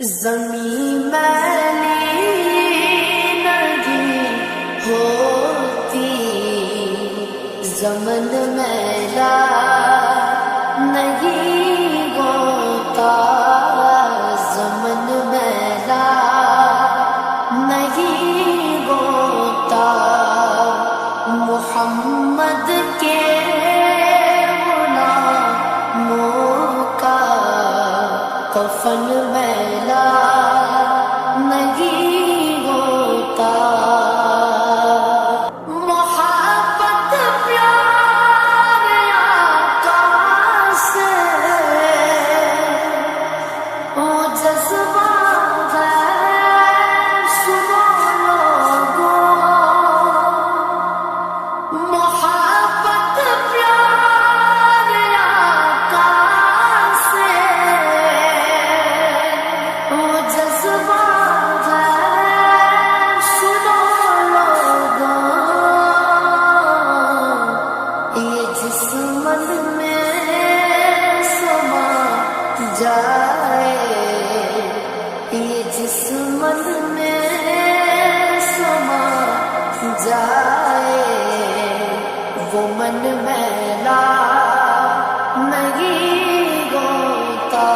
زمین میلی نہیں ہوتی، زمن میلا نہیں ہوتا، زمن میلا نہیں ہوتا، محمد کے غلاموں کا کفن میلا نہیں ہوتا، محبت پیارے آقا سے وہ جذبہ ہے، سنو لوگوں، محبت پیارے آقا سے وہ جذبہ ہے، سنو لوگوں، یہ جسمن میں سما جائے، یہ جسمن میں سما جائے، وہ من میلا نہیں ہوتا،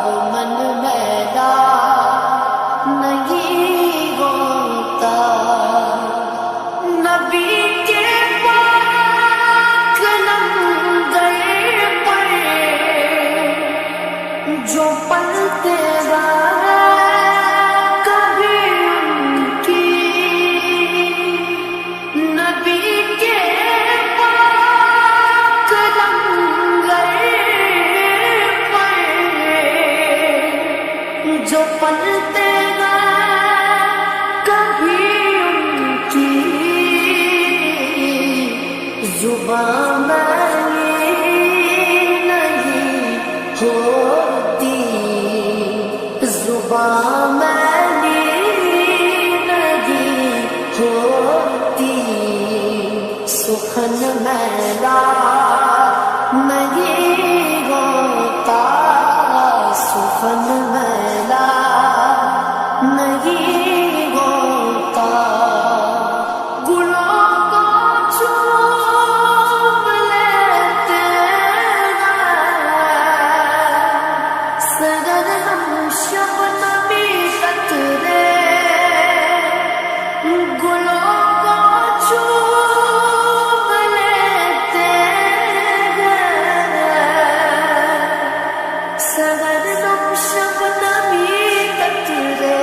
وہ من میلا نہیں ہوتا، نبی کے پاک لمحے پر جو پلتے رہے کبھی ان کی، نبی کے پاک لمحے پر جو پلتے گئے کبھی ان کی، زبان میلی نہیں ہوتی، زبان میلی نہیں ہوتی، سخن میلا نہیں ہوتا، سخن میلا نہیں ہوتا، گلوں کو چوم لیتے ہیں، سرد ہم شبنمی قطرے، گلوں کو چوم لیتے ہیں، سرد ہم شبنمی قطرے،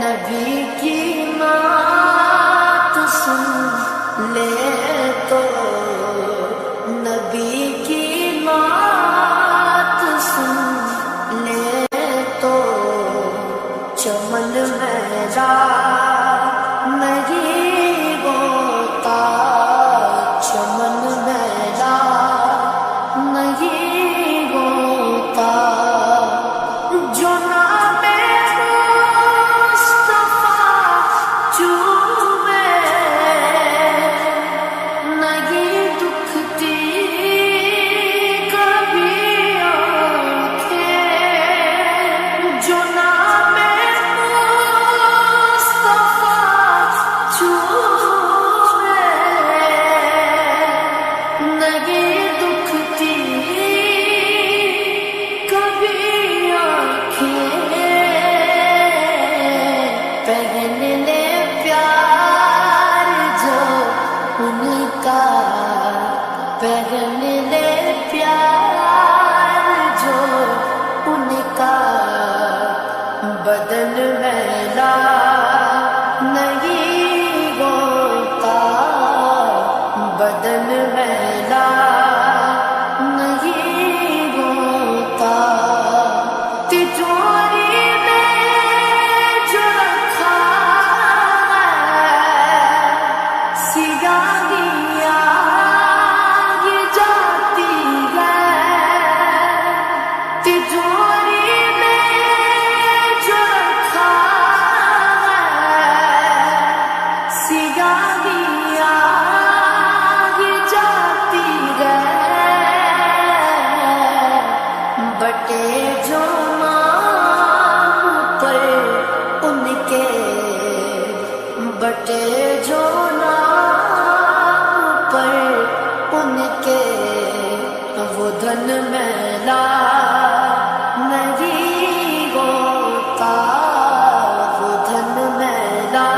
نبی کی نعت سن لے تو، نبی کی نعت سن لے تو، چمن میلا نہیں ہوتا، چمن میلا نہیں ہوتا، جو نام مصطفیٰ چومے نہیں دکھتی کبھی آنکھیں، جو نام مصطفیٰ چومے نہیں دکھتی کبھی آنکھیں، پہن لے پیار جو ان کا، پہن لے پیار جو ان کا، بدن میلا نہیں ہوتا، بدن میلا نہیں ہوتا، تجوری میں جو رکھا ہے سیاہی آگ جاتی ہے، تجوری میں جو رکھا ہے سیاہی آگ جاتی ہے، بٹے جو نام پر ان کے، بٹے جو نام پر ان کے، وہ دھن میلا نہیں ہوتا، وہ دھن میلا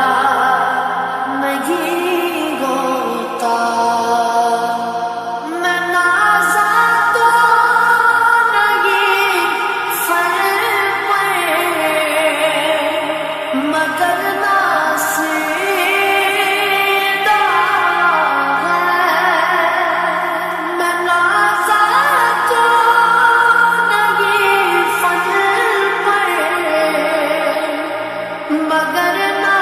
نہیں ہوتا۔ میں نازا تو نہیں فر پر، مگر ناصیدہ ہے۔ میں نازا تو نہیں فر پر، مگر ناصیدہ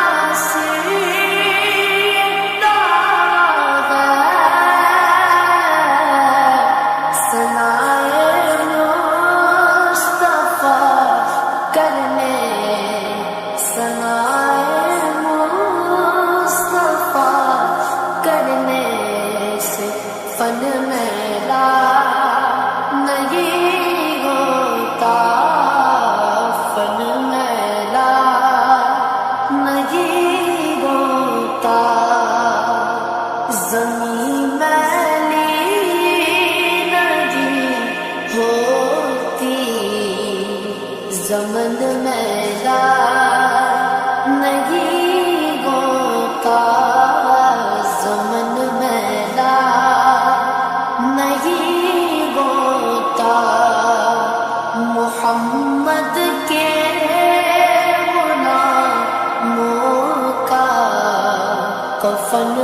ہے۔ ثنائے مصطفیٰ کرنے، ثنائے مصطفیٰ کرنے سے فن میلا نہیں ہوتا، فن میلا نہیں ہوتا۔ زمین میلی نہیں ہوتی، زمن میلا نہیں ہوتا، زمن میلا نہیں ہوتا۔ محمد کے غلاموں کا کفن